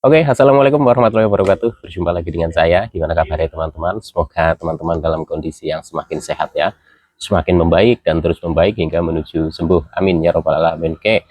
Oke, assalamualaikum warahmatullahi wabarakatuh. Berjumpa lagi dengan saya. Gimana kabarnya teman-teman? Semoga teman-teman dalam kondisi yang semakin sehat ya, semakin membaik dan terus membaik hingga menuju sembuh. Amin ya robbal alamin. Oke,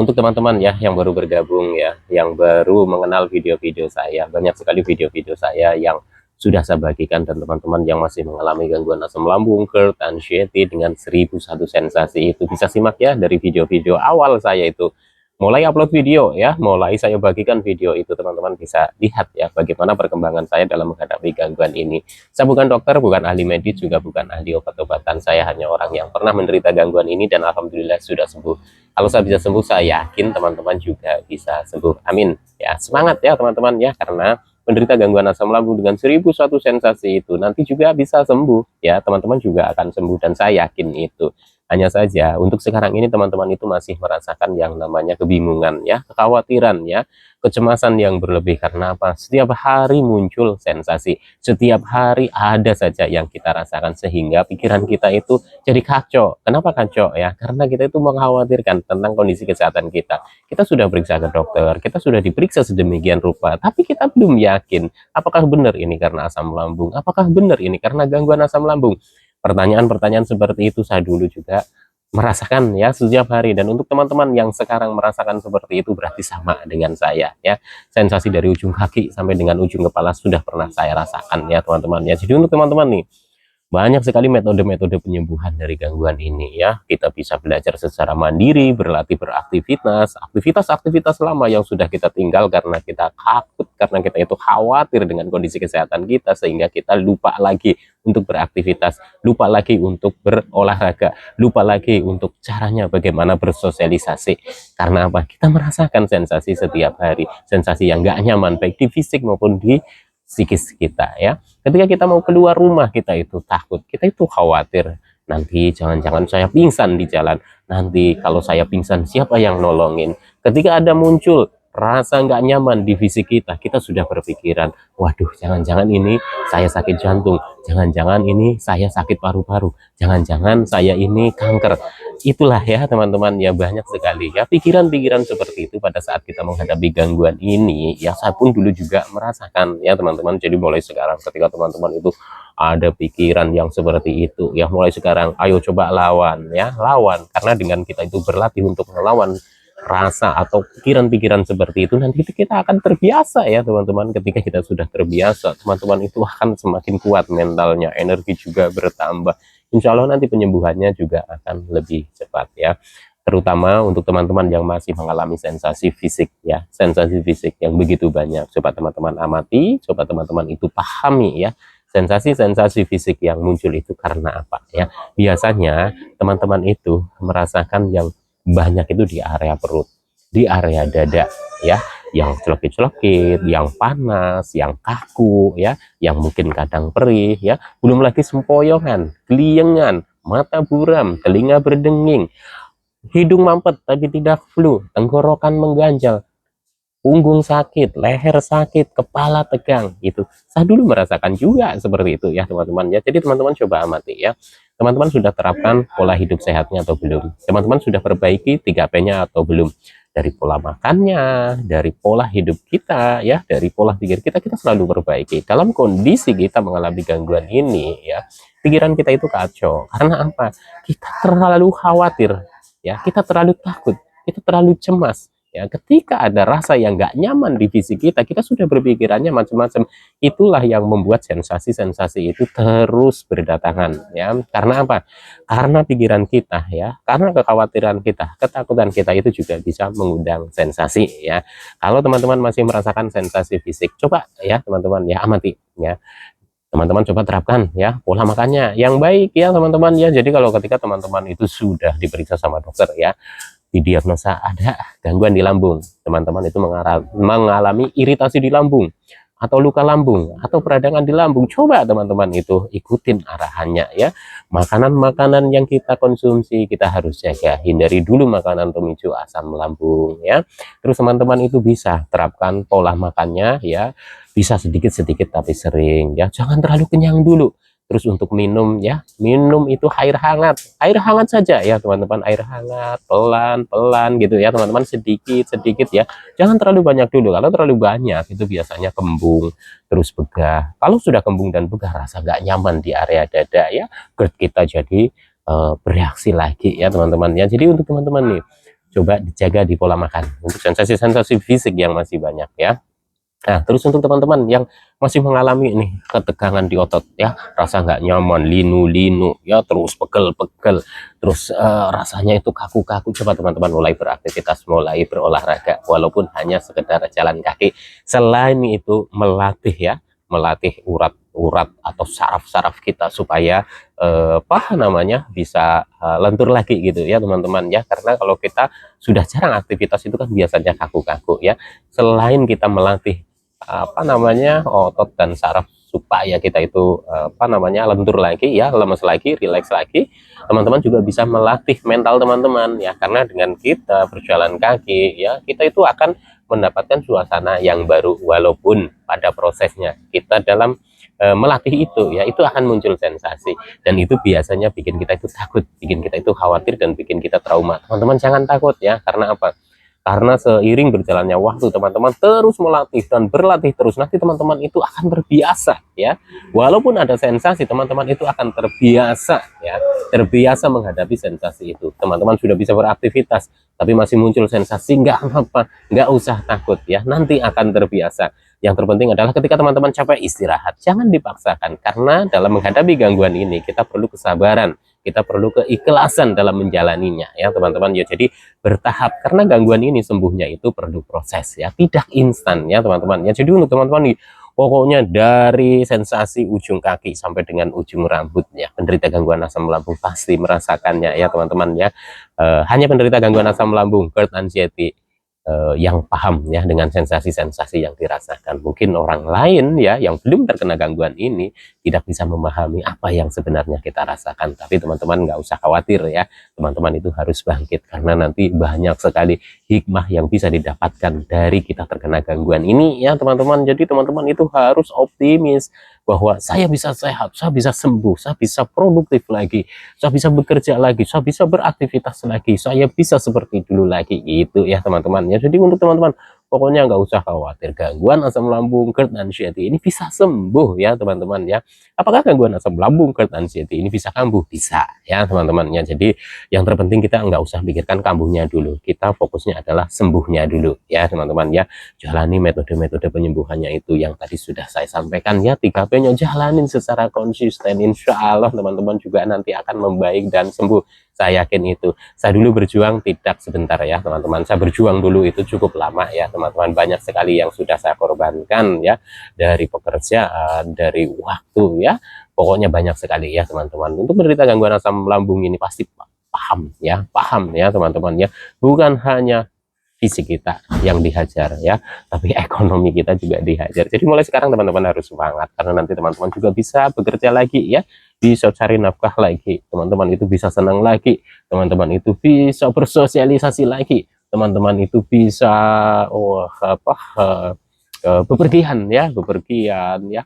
untuk teman-teman ya yang baru bergabung ya, yang baru mengenal video-video saya, banyak sekali video-video saya yang sudah saya bagikan dan teman-teman yang masih mengalami gangguan asam lambung, GERD, anxiety dengan 1001 sensasi itu bisa simak ya dari video-video awal saya itu mulai upload video ya, mulai saya bagikan video itu teman-teman bisa lihat ya bagaimana perkembangan saya dalam menghadapi gangguan ini. Saya bukan dokter, bukan ahli medis, juga bukan ahli obat-obatan. Saya hanya orang yang pernah menderita gangguan ini dan alhamdulillah sudah sembuh. Kalau saya bisa sembuh, saya yakin teman-teman juga bisa sembuh. Amin. Ya, semangat ya teman-teman ya, karena menderita gangguan asam lambung dengan 1001 sensasi itu nanti juga bisa sembuh ya, teman-teman juga akan sembuh dan saya yakin itu. Hanya saja untuk sekarang ini teman-teman itu masih merasakan yang namanya kebingungan ya, kekhawatiran ya, kecemasan yang berlebih karena apa? Setiap hari muncul sensasi, setiap hari ada saja yang kita rasakan sehingga pikiran kita itu jadi kacau. Kenapa kacau ya? Karena kita itu mengkhawatirkan tentang kondisi kesehatan kita. Kita sudah periksa ke dokter, kita sudah diperiksa sedemikian rupa, tapi kita belum yakin apakah benar ini karena asam lambung, apakah benar ini karena gangguan asam lambung. Pertanyaan-pertanyaan seperti itu saya dulu juga merasakan ya setiap hari, dan untuk teman-teman yang sekarang merasakan seperti itu berarti sama dengan saya ya. Sensasi dari ujung kaki sampai dengan ujung kepala sudah pernah saya rasakan ya teman-teman ya. Jadi untuk teman-teman nih, banyak sekali metode-metode penyembuhan dari gangguan ini ya. Kita bisa belajar secara mandiri, berlatih beraktivitas, aktivitas-aktivitas lama yang sudah kita tinggal karena kita takut, karena kita itu khawatir dengan kondisi kesehatan kita, sehingga kita lupa lagi untuk beraktivitas, lupa lagi untuk berolahraga, lupa lagi untuk caranya bagaimana bersosialisasi. Karena apa? Kita merasakan sensasi setiap hari, sensasi yang gak nyaman baik di fisik maupun di psikis kita ya. Ketika kita mau keluar rumah, kita itu takut, kita itu khawatir. Nanti jangan-jangan saya pingsan di jalan. Nanti kalau saya pingsan, siapa yang nolongin? Ketika ada muncul rasa nggak nyaman di fisik kita, kita sudah berpikiran, waduh, jangan-jangan ini saya sakit jantung, jangan-jangan ini saya sakit paru-paru, jangan-jangan saya ini kanker. Itulah ya teman-teman ya, banyak sekali ya pikiran-pikiran seperti itu pada saat kita menghadapi gangguan ini ya. Saya pun dulu juga merasakan ya teman-teman. Jadi mulai sekarang ketika teman-teman itu ada pikiran yang seperti itu ya, mulai sekarang ayo coba lawan ya, lawan. Karena dengan kita itu berlatih untuk melawan rasa atau pikiran-pikiran seperti itu, nanti kita akan terbiasa ya teman-teman. Ketika kita sudah terbiasa, teman-teman itu akan semakin kuat mentalnya, energi juga bertambah. Insya Allah nanti penyembuhannya juga akan lebih cepat ya. Terutama untuk teman-teman yang masih mengalami sensasi fisik ya, sensasi fisik yang begitu banyak. Coba teman-teman amati, coba teman-teman itu pahami ya, sensasi-sensasi fisik yang muncul itu karena apa ya. Biasanya teman-teman itu merasakan yang banyak itu di area perut, di area dada ya, yang celekit-celekit, yang panas, yang kaku ya, yang mungkin kadang perih ya. Belum lagi sempoyongan, geliyengan, mata buram, telinga berdenging, hidung mampet tapi tidak flu, tenggorokan mengganjal, punggung sakit, leher sakit, kepala tegang, gitu. Saya dulu merasakan juga seperti itu ya teman-teman ya. Jadi teman-teman coba amati ya. Teman-teman sudah terapkan pola hidup sehatnya atau belum? Teman-teman sudah perbaiki 3P-nya atau belum? Dari pola makannya, dari pola hidup kita ya, dari pola pikir kita, kita selalu perbaiki. Dalam kondisi kita mengalami gangguan ini ya, pikiran kita itu kacau. Karena apa? Kita terlalu khawatir ya, kita terlalu takut, kita terlalu cemas. Ya, ketika ada rasa yang nggak nyaman di fisik kita, kita sudah berpikirannya macam-macam. Itulah yang membuat sensasi-sensasi itu terus berdatangan. Ya, karena apa? Karena pikiran kita, ya, karena kekhawatiran kita, ketakutan kita itu juga bisa mengundang sensasi. Ya, kalau teman-teman masih merasakan sensasi fisik, coba ya teman-teman ya amati. Ya, teman-teman coba terapkan ya pola makannya yang baik ya teman-teman ya. Jadi kalau ketika teman-teman itu sudah diperiksa sama dokter ya, didiagnosa ada gangguan di lambung, teman-teman itu mengalami iritasi di lambung atau luka lambung atau peradangan di lambung, coba teman-teman itu ikutin arahannya ya. Makanan-makanan yang kita konsumsi kita harus jaga, hindari dulu makanan pemicu asam lambung ya. Terus teman-teman itu bisa terapkan pola makannya ya, bisa sedikit-sedikit tapi sering ya, jangan terlalu kenyang dulu. Terus untuk minum ya, minum itu air hangat saja ya teman-teman, air hangat pelan-pelan gitu ya teman-teman, sedikit-sedikit ya. Jangan terlalu banyak dulu, kalau terlalu banyak itu biasanya kembung, terus begah. Kalau sudah kembung dan begah, rasa nggak nyaman di area dada ya, GERD kita jadi bereaksi lagi ya teman-teman ya. Jadi untuk teman-teman nih, coba dijaga di pola makan untuk sensasi-sensasi fisik yang masih banyak ya. Nah, terus untuk teman-teman yang masih mengalami nih ketegangan di otot ya, rasa nggak nyaman, linu-linu ya, terus pegel-pegel, terus rasanya itu kaku-kaku, coba teman-teman mulai beraktivitas, mulai berolahraga, walaupun hanya sekedar jalan kaki. Selain itu melatih ya, melatih urat-urat atau saraf-saraf kita supaya apa namanya bisa lentur lagi gitu ya teman-teman ya, karena kalau kita sudah jarang aktivitas itu kan biasanya kaku-kaku ya. Selain kita melatih apa namanya otot dan saraf supaya kita itu apa namanya lentur lagi ya, lemes lagi, rileks lagi, teman-teman juga bisa melatih mental teman-teman ya, karena dengan kita berjalan kaki ya, kita itu akan mendapatkan suasana yang baru, walaupun pada prosesnya kita dalam melatih itu ya, itu akan muncul sensasi, dan itu biasanya bikin kita itu takut, bikin kita itu khawatir, dan bikin kita trauma. Teman-teman jangan takut ya, karena apa? Karena seiring berjalannya waktu, teman-teman terus melatih dan berlatih terus, nanti teman-teman itu akan terbiasa ya. Walaupun ada sensasi, teman-teman itu akan terbiasa ya, terbiasa menghadapi sensasi itu. Teman-teman sudah bisa beraktivitas tapi masih muncul sensasi, nggak apa-apa, nggak usah takut ya, nanti akan terbiasa. Yang terpenting adalah ketika teman-teman capek, istirahat, jangan dipaksakan, karena dalam menghadapi gangguan ini kita perlu kesabaran, kita perlu keikhlasan dalam menjalaninya ya teman-teman ya. Jadi bertahap, karena gangguan ini sembuhnya itu perlu proses ya, tidak instan ya teman-teman ya. Jadi untuk teman-teman nih, pokoknya dari sensasi ujung kaki sampai dengan ujung rambut ya, penderita gangguan asam lambung pasti merasakannya ya teman-teman ya. Hanya penderita gangguan asam lambung, GERD, anxiety, yang paham ya dengan sensasi-sensasi yang dirasakan. Mungkin orang lain ya yang belum terkena gangguan ini tidak bisa memahami apa yang sebenarnya kita rasakan. Tapi teman-teman nggak usah khawatir ya, teman-teman itu harus bangkit, karena nanti banyak sekali hikmah yang bisa didapatkan dari kita terkena gangguan ini ya teman-teman. Jadi teman-teman itu harus optimis bahwa saya bisa sehat, saya bisa sembuh, saya bisa produktif lagi, saya bisa bekerja lagi, saya bisa beraktivitas lagi, saya bisa seperti dulu lagi gitu ya teman-teman ya. Jadi untuk teman-teman pokoknya nggak usah khawatir, gangguan asam lambung, GERD, anxiety ini bisa sembuh ya teman-teman ya. Apakah gangguan asam lambung, GERD, anxiety ini bisa kambuh? Bisa ya teman-teman ya. Jadi yang terpenting kita nggak usah pikirkan kambuhnya dulu, kita fokusnya adalah sembuhnya dulu ya teman-teman ya. Jalani metode-metode penyembuhannya itu yang tadi sudah saya sampaikan ya, 3P-nya jalanin secara konsisten, insya Allah teman-teman juga nanti akan membaik dan sembuh. Saya yakin itu. Saya dulu berjuang tidak sebentar ya teman-teman, saya berjuang dulu itu cukup lama ya teman-teman, banyak sekali yang sudah saya korbankan ya, dari pekerjaan, dari waktu ya, pokoknya banyak sekali ya teman-teman. Untuk menderita gangguan asam lambung ini pasti paham ya teman-teman ya, bukan hanya fisik kita yang dihajar ya, tapi ekonomi kita juga dihajar. Jadi mulai sekarang teman-teman harus semangat, karena nanti teman-teman juga bisa bekerja lagi ya, bisa cari nafkah lagi, teman-teman itu bisa senang lagi, teman-teman itu bisa bersosialisasi lagi, teman-teman itu bisa bepergian ya,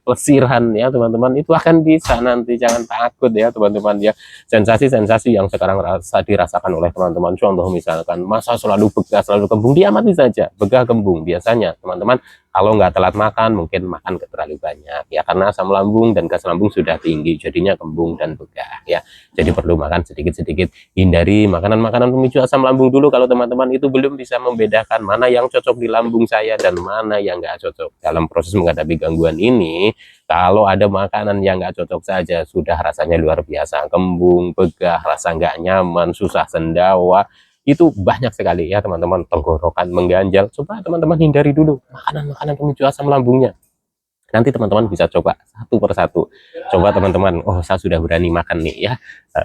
pelesiran ya teman-teman, itu akan bisa nanti, jangan takut ya teman-teman ya. Sensasi-sensasi yang sekarang dirasakan oleh teman-teman, contoh misalkan masa selalu begah, selalu kembung, diamati saja begah kembung. Biasanya teman-teman kalau nggak telat makan, mungkin makan terlalu banyak ya, karena asam lambung dan gas lambung sudah tinggi, jadinya kembung dan begah ya. Jadi perlu makan sedikit-sedikit, hindari makanan-makanan pemicu asam lambung dulu kalau teman-teman itu belum bisa membedakan mana yang cocok di lambung saya dan mana yang nggak cocok. Dalam proses menghadapi gangguan ini, kalau ada makanan yang nggak cocok saja sudah rasanya luar biasa, kembung, begah, rasa nggak nyaman, susah sendawa, itu banyak sekali ya teman-teman, tenggorokan mengganjal. Coba teman-teman hindari dulu makanan-makanan pemicu asam lambungnya. Nanti teman-teman bisa coba satu persatu. Coba teman-teman, oh saya sudah berani makan nih ya,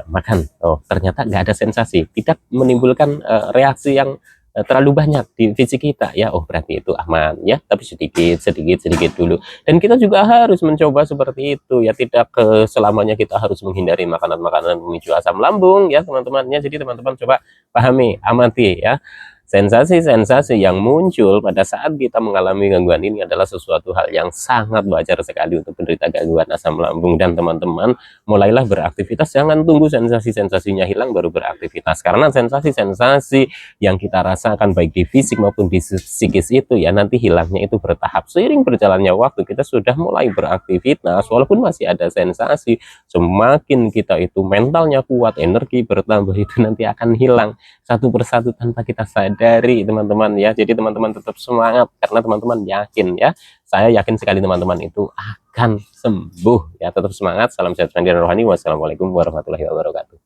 makan, oh ternyata nggak ada sensasi, tidak menimbulkan reaksi yang terlalu banyak di fisik kita ya, oh berarti itu aman ya, tapi sedikit dulu. Dan kita juga harus mencoba seperti itu ya, tidak selamanya kita harus menghindari makanan-makanan pemicu asam lambung ya teman-teman ya. Jadi teman-teman coba pahami, amati ya Sensasi-sensasi yang muncul pada saat kita mengalami gangguan ini adalah sesuatu hal yang sangat wajar sekali untuk penderita gangguan asam lambung. Dan teman-teman, mulailah beraktivitas, jangan tunggu sensasi-sensasinya hilang baru beraktivitas, karena sensasi-sensasi yang kita rasakan baik di fisik maupun di psikis itu ya nanti hilangnya itu bertahap. Seiring berjalannya waktu kita sudah mulai beraktivitas, walaupun masih ada sensasi, semakin kita itu mentalnya kuat, energi bertambah, itu nanti akan hilang satu persatu tanpa kita sadari teman-teman ya. Jadi teman-teman tetap semangat, karena teman-teman yakin ya, saya yakin sekali teman-teman itu akan sembuh ya. Tetap semangat, salam sehat dan rohani. Wassalamualaikum warahmatullahi wabarakatuh.